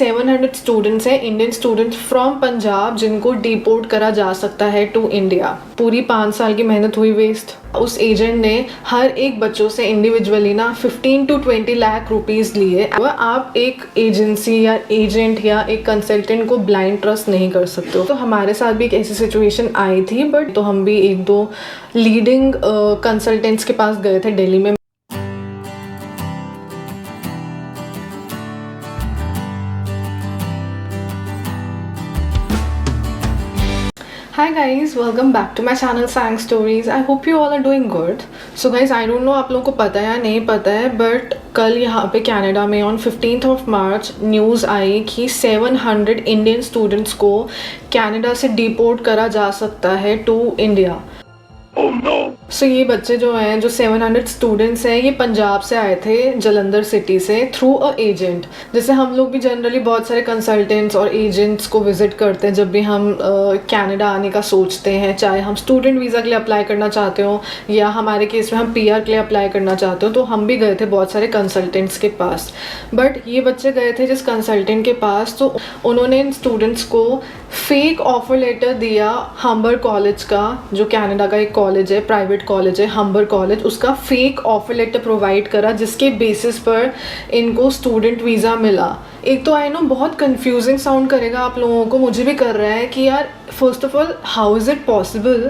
700 students हैं, Indian students from Punjab, जिनको deport करा जा सकता है टू इंडिया। पूरी 5 साल की मेहनत हुई वेस्ट। उस एजेंट ने हर एक बच्चों से इंडिविजुअली ना 15 to 20 लाख रुपीस लिए। आप एक एजेंसी या एजेंट या एक कंसल्टेंट को ब्लाइंड ट्रस्ट नहीं कर सकते हो। तो हमारे साथ भी एक ऐसी सिचुएशन आई थी, बट तो हम भी 1-2 लीडिंग कंसल्टेंट्स के पास गए थे दिल्ली में। Hi guys, welcome back to my channel Sang Stories. I hope you all are doing good. So guys, I don't know आप लोगों को पता है या नहीं पता है, बट कल यहाँ पे कनाडा में on 15th of March news आई कि 700 इंडियन स्टूडेंट्स को कनाडा से डिपोर्ट करा जा सकता है to India. Oh no! So ये बच्चे जो हैं, जो 700 स्टूडेंट्स हैं, ये पंजाब से आए थे, जलंधर सिटी से, थ्रू अ एजेंट। जैसे हम लोग भी जनरली बहुत सारे कंसल्टेंट्स और एजेंट्स को विजिट करते हैं जब भी हम कनाडा आने का सोचते हैं, चाहे हम स्टूडेंट वीज़ा के लिए अप्लाई करना चाहते हो या हमारे केस में हम PR के लिए अप्लाई करना चाहते हो। तो हम भी गए थे बहुत सारे कंसल्टेंट्स के पास, बट ये बच्चे गए थे जिस कंसल्टेंट के पास, तो उन्होंने इन स्टूडेंट्स को फेक ऑफर लेटर दिया हम्बर कॉलेज का, जो कनाडा का एक कॉलेज है, प्राइवेट कॉलेज है हम्बर कॉलेज, उसका फेक ऑफर लेटर प्रोवाइड करा, जिसके बेसिस पर इनको स्टूडेंट वीज़ा मिला। एक तो आई नो बहुत कंफ्यूजिंग साउंड करेगा आप लोगों को, मुझे भी कर रहा है कि यार first of all how is it possible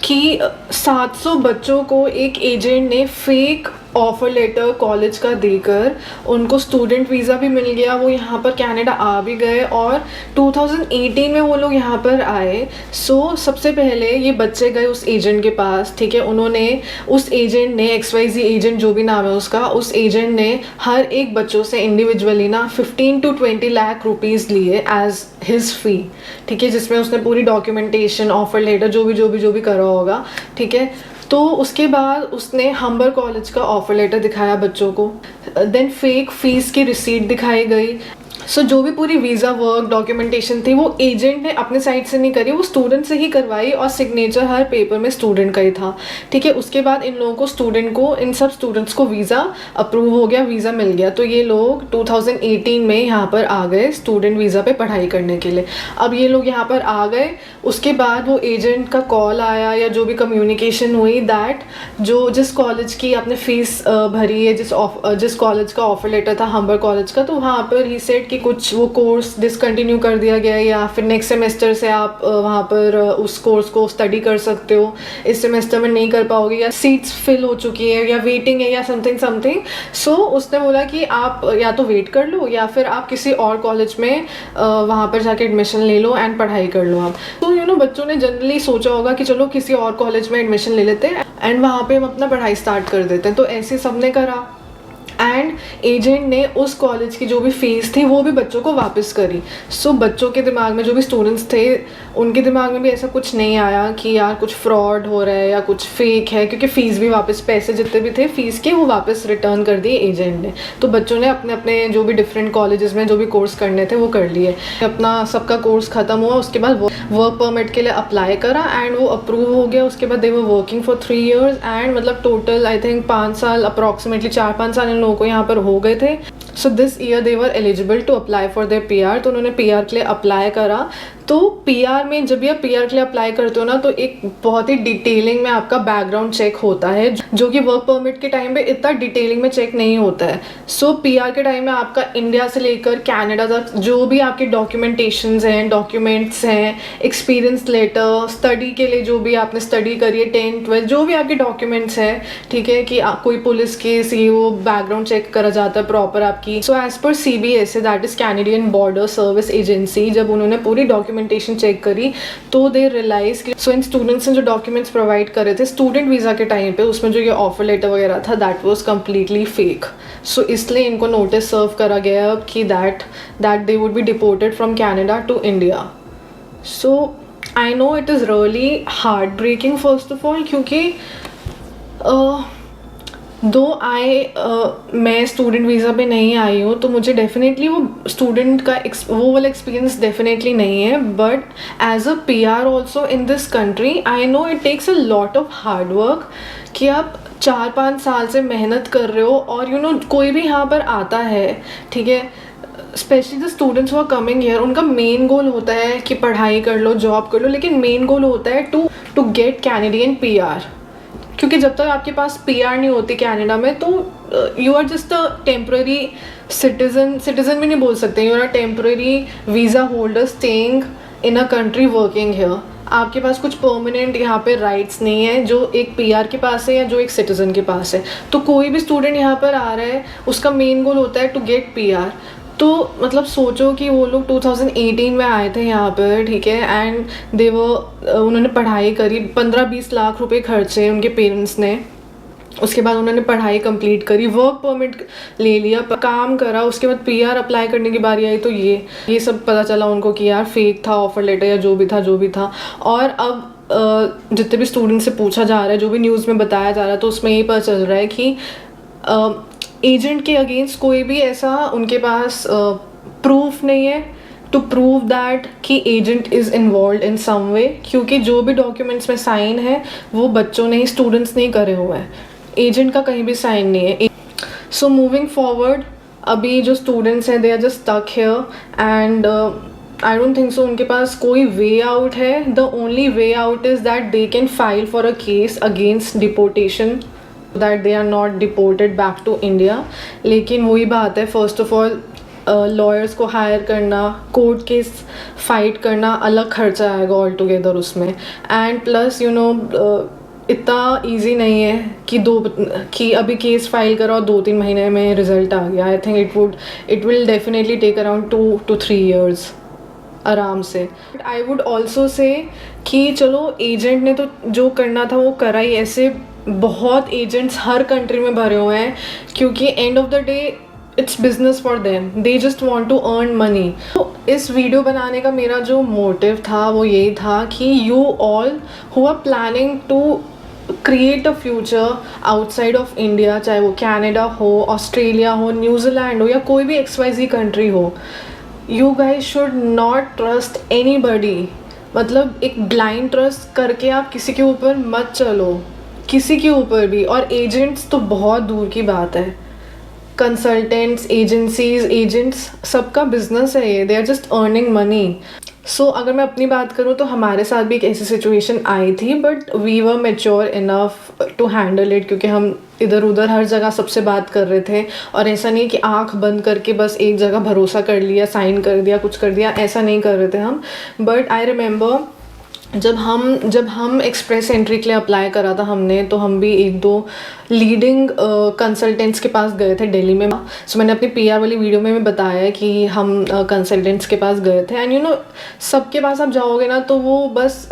कि 700 बच्चों को एक एजेंट ने फेक ऑफर लेटर कॉलेज का देकर उनको स्टूडेंट वीज़ा भी मिल गया, वो यहाँ पर कनाडा आ भी गए और 2018 में वो लोग यहाँ पर आए। सो सबसे पहले ये बच्चे गए उस एजेंट के पास, ठीक है। उन्होंने उस एजेंट ने XYZ एजेंट जो भी नाम है उसका, उस एजेंट ने हर एक बच्चों से इंडिविजुअली ना 15 to 20 लाख रुपीज़ लिए एज हिज फ़ी, ठीक है, जिसमें उसने पूरी डॉक्यूमेंटेशन, ऑफर लेटर जो भी करा होगा, ठीक है। तो उसके बाद उसने हम्बर कॉलेज का ऑफर लेटर दिखाया बच्चों को, देन फेक फ़ीस की रिसीट दिखाई गई। सो जो भी पूरी वीज़ा वर्क डॉक्यूमेंटेशन थी वो एजेंट ने अपने साइड से नहीं करी, वो स्टूडेंट से ही करवाई और सिग्नेचर हर पेपर में स्टूडेंट का ही था, ठीक है। उसके बाद इन लोगों को इन सब स्टूडेंट्स को वीज़ा अप्रूव हो गया, वीज़ा मिल गया। तो ये लोग 2018 में यहाँ पर आ गए स्टूडेंट वीज़ा पे पढ़ाई करने के लिए। अब ये लोग यहाँ पर आ गए, उसके बाद वो एजेंट का कॉल आया या जो भी कम्युनिकेशन हुई दैट जिस कॉलेज की आपने फ़ीस भरी है, जिस कॉलेज का ऑफर लेटर था हम्बर कॉलेज का, तो वहाँ पर ही सेट कि कुछ वो कोर्स डिसकंटिन्यू कर दिया गया है या फिर नेक्स्ट सेमेस्टर से आप वहाँ पर उस कोर्स को स्टडी कर सकते हो, इस सेमेस्टर में नहीं कर पाओगे, या सीट्स फिल हो चुकी है या वेटिंग है या समथिंग। सो उसने बोला कि आप या तो वेट कर लो या फिर आप किसी और कॉलेज में वहाँ पर जाके एडमिशन ले लो एंड पढ़ाई कर लो आप। तो बच्चों ने जनरली सोचा होगा कि चलो किसी और कॉलेज में एडमिशन ले लेते हैं एंड वहाँ पर हम अपना पढ़ाई स्टार्ट कर देते हैं। तो ऐसे सबने करा एंड एजेंट ने उस कॉलेज की जो भी फ़ीस थी वो भी बच्चों को वापस करी। सो बच्चों के दिमाग में, जो भी स्टूडेंट्स थे उनके दिमाग में भी ऐसा कुछ नहीं आया कि यार कुछ फ्रॉड हो रहा है या कुछ फेक है, क्योंकि फ़ीस भी वापस, पैसे जितने भी थे फ़ीस के वो वापस रिटर्न कर दिए एजेंट ने। तो बच्चों ने अपने अपने जो भी डिफरेंट कॉलेजेस में जो भी कोर्स करने थे वो कर लिए। अपना सबका कोर्स ख़त्म हुआ, उसके बाद वर्क परमिट के लिए अप्लाई करा एंड वो अप्रूव हो गया। उसके बाद they were working for 3 years and मतलब टोटल आई थिंक 5 साल, अप्रॉक्सीमेटली 4-5 साल इन लोगों को यहाँ पर हो गए थे। So this year they were eligible to apply for their PR। तो उन्होंने PR के लिए अप्लाई करा। तो PR में जब भी आप PR के लिए अप्लाई करते हो ना, तो एक बहुत ही डिटेलिंग में आपका बैकग्राउंड चेक होता है, जो कि वर्क परमिट के टाइम पे इतना डिटेलिंग में चेक नहीं होता है। सो PR के टाइम में आपका इंडिया से लेकर कनाडा तक जो भी आपके डॉक्यूमेंटेशंस हैं, डॉक्यूमेंट्स हैं, एक्सपीरियंस लेटर, स्टडी के लिए जो भी आपने स्टडी करी है 10-12, जो भी आपके डॉक्यूमेंट्स हैं, ठीक है, कि कोई पुलिस केस, ये वो बैकग्राउंड चेक करा जाता है प्रॉपर आपकी। So as per CBSA, that is Canadian border service agency, जब उन्होंने पूरी डॉक्यूमेंटेशन चेक करी तो दे रियलाइज कि इन स्टूडेंट्स ने जो डॉक्यूमेंट्स प्रोवाइड करे थे स्टूडेंट वीज़ा के टाइम पे, उसमें जो ये ऑफर लेटर वगैरह था that was completely fake. So इसलिए इनको नोटिस सर्व करा गया कि that they would be deported from Canada to India. So I know it is really heart breaking first of all, क्योंकि मैं स्टूडेंट वीज़ा पे नहीं आई हूँ, तो मुझे डेफिनेटली वो स्टूडेंट का वो वाला एक्सपीरियंस डेफिनेटली नहीं है। But as a PR also in this country I know it takes a lot of hard work, कि आप 4-5 साल से मेहनत कर रहे हो और कोई भी यहाँ पर आता है, ठीक है, specially the students who are coming here, उनका मेन गोल होता है कि पढ़ाई कर लो, जॉब कर लो, लेकिन मेन गोल होता है टू गेट कैनेडियन PR। क्योंकि जब तक आपके पास PR नहीं होती कनाडा में, तो you are just a temporary citizen भी नहीं बोल सकते, you are a temporary visa holder staying in a country working here. आपके पास कुछ परमानेंट यहाँ पे राइट्स नहीं है जो एक PR के पास है या जो एक सिटीज़न के पास है। तो कोई भी स्टूडेंट यहाँ पर आ रहा है, उसका मेन गोल होता है टू गेट PR। तो मतलब सोचो कि वो लोग 2018 में आए थे यहाँ पर, ठीक है, एंड उन्होंने पढ़ाई करी, 15-20 लाख रुपए खर्चे उनके पेरेंट्स ने। उसके बाद उन्होंने पढ़ाई कंप्लीट करी, वर्क परमिट ले लिया, काम करा, उसके बाद PR अप्लाई करने की बारी आई तो ये सब पता चला उनको कि यार फेक था ऑफर लेटर या जो भी था। और अब जितने भी स्टूडेंट से पूछा जा रहा है, जो भी न्यूज़ में बताया जा रहा है, तो उसमें यही पता चल रहा है कि एजेंट के अगेंस्ट कोई भी ऐसा उनके पास प्रूफ नहीं है टू प्रूव दैट कि एजेंट इज़ इन्वॉल्व इन सम वे, क्योंकि जो भी डॉक्यूमेंट्स में साइन है वो बच्चों ने ही, स्टूडेंट्स ने ही करे हुए हैं, एजेंट का कहीं भी साइन नहीं है। सो मूविंग फॉरवर्ड, अभी जो स्टूडेंट्स हैं they are just stuck here and I don't think so उनके पास कोई वे आउट है। The only way out is that they can file for a case against deportation, that they are not deported back to India. लेकिन वही बात है, first of all lawyers को hire करना, कोर्ट केस फाइट करना, अलग खर्चा आएगा ऑल टुगेदर उसमें। एंड प्लस यू नो इतना इजी नहीं है कि अभी केस फाइल करो और 2-3 महीने में रिजल्ट आ गया। I think it will definitely take around 2 to 3 years आराम से। आई वुड ऑल्सो से कि चलो एजेंट ने तो जो करना था वो करा ही, ऐसे बहुत एजेंट्स हर कंट्री में भरे हुए हैं, क्योंकि end of the day it's business for them, they just want to earn money. तो इस वीडियो बनाने का मेरा जो मोटिव था वो यही था कि you all who are planning to create a future outside of India, चाहे वो कनाडा हो, ऑस्ट्रेलिया हो, न्यूजीलैंड हो या कोई भी XYZ कंट्री हो, you guys should not trust anybody. मतलब एक ब्लाइंड ट्रस्ट करके आप किसी के ऊपर मत चलो, किसी के ऊपर भी। और एजेंट्स तो बहुत दूर की बात है, कंसल्टेंट्स, एजेंट्स सबका बिजनेस है ये, they are just earning money. So अगर मैं अपनी बात करूँ तो हमारे साथ भी एक ऐसी सिचुएशन आई थी, but we were mature enough to handle it, क्योंकि हम इधर उधर हर जगह सबसे बात कर रहे थे। और ऐसा नहीं कि आंख बंद करके बस एक जगह भरोसा कर लिया, साइन कर दिया, कुछ कर दिया, ऐसा नहीं कर रहे थे हम। बट आई रिमेंबर जब हम एक्सप्रेस एंट्री के लिए अप्लाई करा था हमने, तो हम भी 1-2 लीडिंग कंसल्टेंट्स के पास गए थे दिल्ली में। सो मैंने अपनी PR वाली वीडियो में बताया कि हम कंसल्टेंट्स के पास गए थे। एंड यू नो सबके पास आप जाओगे ना तो वो बस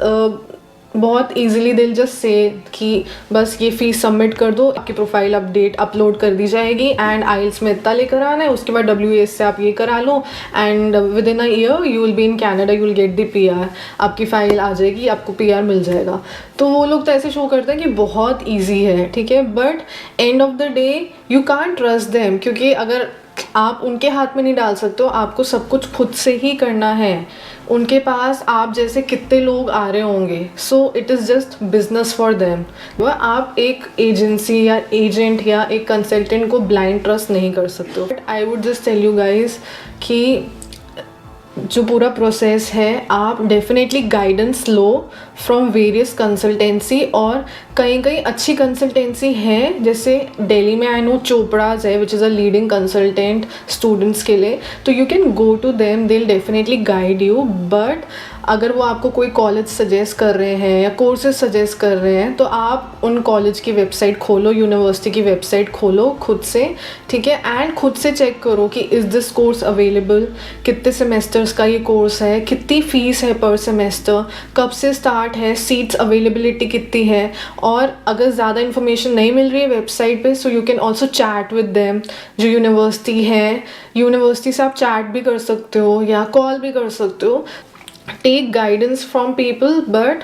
बहुत इजीली दिल जस्ट से कि बस ये फीस सबमिट कर दो, आपकी प्रोफाइल अपलोड कर दी जाएगी, एंड आइल्स में इतना लेकर आना है, उसके बाद WAS से आप ये करा लो, and with in a year you will be in Canada, you will get the PR, आपकी फ़ाइल आ जाएगी, आपको PR मिल जाएगा। तो वो लोग तो ऐसे शो करते हैं कि बहुत ईजी है, ठीक है, but and of the day you can't trust them, क्योंकि अगर आप उनके हाथ में नहीं डाल सकते हो, आपको सब कुछ खुद से ही करना है। उनके पास आप जैसे कितने लोग आ रहे होंगे, so it is just business for them. वह आप एक एजेंसी या एजेंट या एक कंसल्टेंट को ब्लाइंड ट्रस्ट नहीं कर सकते हो। But I would just tell you guys कि जो पूरा प्रोसेस है, आप डेफिनेटली गाइडेंस लो फ्रॉम वेरियस कंसल्टेंसी, और कहीं कहीं अच्छी कंसल्टेंसी है, जैसे दिल्ली में आई नो चोपड़ाज है which is a leading consultant students के लिए, तो you can go to them, they will definitely guide you. But अगर वो आपको कोई कॉलेज सजेस्ट कर रहे हैं या कोर्सेज सजेस्ट कर रहे हैं, तो आप उन कॉलेज की वेबसाइट खोलो, यूनिवर्सिटी की वेबसाइट खोलो खुद से, ठीक है, एंड खुद से चेक करो कि इज़ दिस कोर्स अवेलेबल, कितने सेमेस्टर्स का ये कोर्स है, कितनी फ़ीस है पर सेमेस्टर, कब से स्टार्ट है, सीट्स अवेलेबिलिटी कितनी है। और अगर ज़्यादा इन्फॉर्मेशन नहीं मिल रही है वेबसाइट पे, so you can also chat with them. जो यूनिवर्सिटी है, यूनिवर्सिटी से आप चैट भी कर सकते हो या कॉल भी कर सकते हो। Take guidance from people, but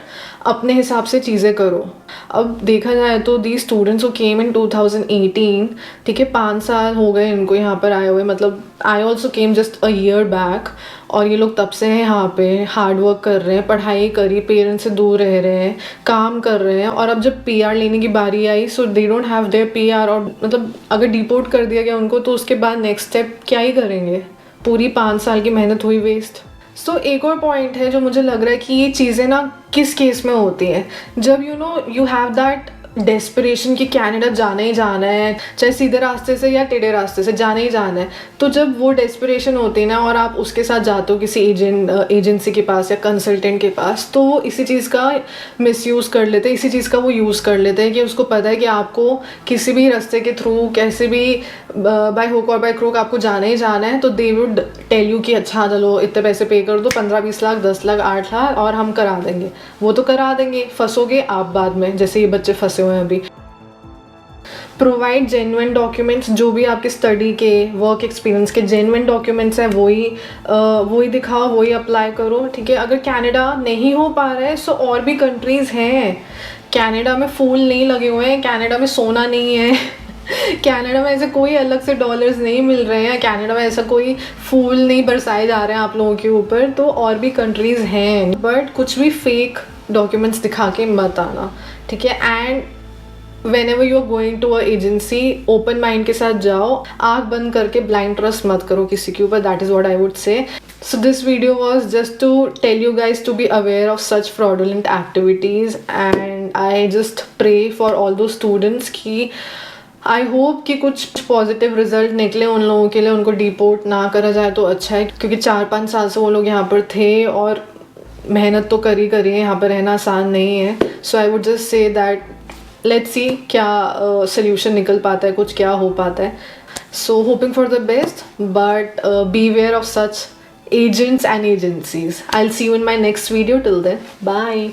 अपने हिसाब से चीज़ें करो। अब देखा जाए तो दी स्टूडेंट्स हु केम इन 2018, ठीक है, 5 साल हो गए इनको यहाँ पर आए हुए, मतलब I also came just a year back, और ये लोग तब से हैं यहाँ पे, हार्ड वर्क कर रहे हैं, पढ़ाई करी, पेरेंट्स से दूर रह रहे हैं, काम कर रहे हैं, और अब जब PR लेने की बारी आई, so they don't have their PR, और मतलब अगर डिपोर्ट कर दिया गया उनको, तो उसके बाद नेक्स्ट स्टेप क्या ही करेंगे, पूरी 5 साल की मेहनत हुई वेस्ट। सो एक और पॉइंट है जो मुझे लग रहा है कि ये चीज़ें ना किस केस में होती हैं, जब यू हैव दैट डेस्परेशन कि कनाडा जाना ही जाना है, चाहे सीधे रास्ते से या टेढ़े रास्ते से जाना ही जाना है। तो जब वो डेस्परेशन होती है ना और आप उसके साथ जाते हो किसी एजेंसी के पास या कंसल्टेंट के पास, तो वो इसी चीज़ का मिसयूज़ कर लेते हैं, इसी चीज़ का वो यूज़ कर लेते हैं कि उसको पता है कि आपको किसी भी रास्ते के थ्रू, कैसे भी बाय हुक और बाय क्रूक आपको जाना ही जाना है। तो दे वुड टेल यू कि अच्छा चलो इतने पैसे पे कर दो, 15-20 लाख, 10 लाख, 8 लाख, और हम करा देंगे। वो तो करा देंगे, फंसोगे आप बाद में, जैसे ये बच्चे फंसे हुए हैं अभी। प्रोवाइड जेन्युइन डॉक्यूमेंट्स, जो भी आपके स्टडी के, वर्क एक्सपीरियंस के जेन्युइन डॉक्यूमेंट्स हैं वही दिखाओ, वही अप्लाई करो, ठीक है। अगर कनाडा नहीं हो पा रहा है सो और भी कंट्रीज़ हैं। कनाडा में फूल नहीं लगे हुए हैं, कनाडा में सोना नहीं है कनाडा में ऐसे कोई अलग से डॉलर्स नहीं मिल रहे हैं, कनाडा में ऐसा कोई फूल नहीं बरसाए जा रहे हैं आप लोगों के ऊपर। तो और भी कंट्रीज़ हैं, बट कुछ भी फेक डॉक्यूमेंट्स दिखा के मत आना, ठीक है। And whenever you are going to a agency, open mind के साथ जाओ, आँख बंद करके ब्लाइंड ट्रस्ट मत करो किसी के ऊपर। That is what I would say. So this video was just to tell you guys to be aware of such fraudulent activities, and I just pray for all those students कि I hope कि कुछ positive result निकले उन लोगों के लिए, उनको deport ना करा जाए तो अच्छा है, क्योंकि 4-5 साल से वो लोग यहाँ पर थे और मेहनत तो करी है, यहाँ पर रहना आसान नहीं है। So I would just say that let's see क्या सोल्यूशन निकल पाता है, कुछ क्या हो पाता है। So hoping for the best, but be aware of such agents and agencies. I'll see you in my next video. Till then, bye.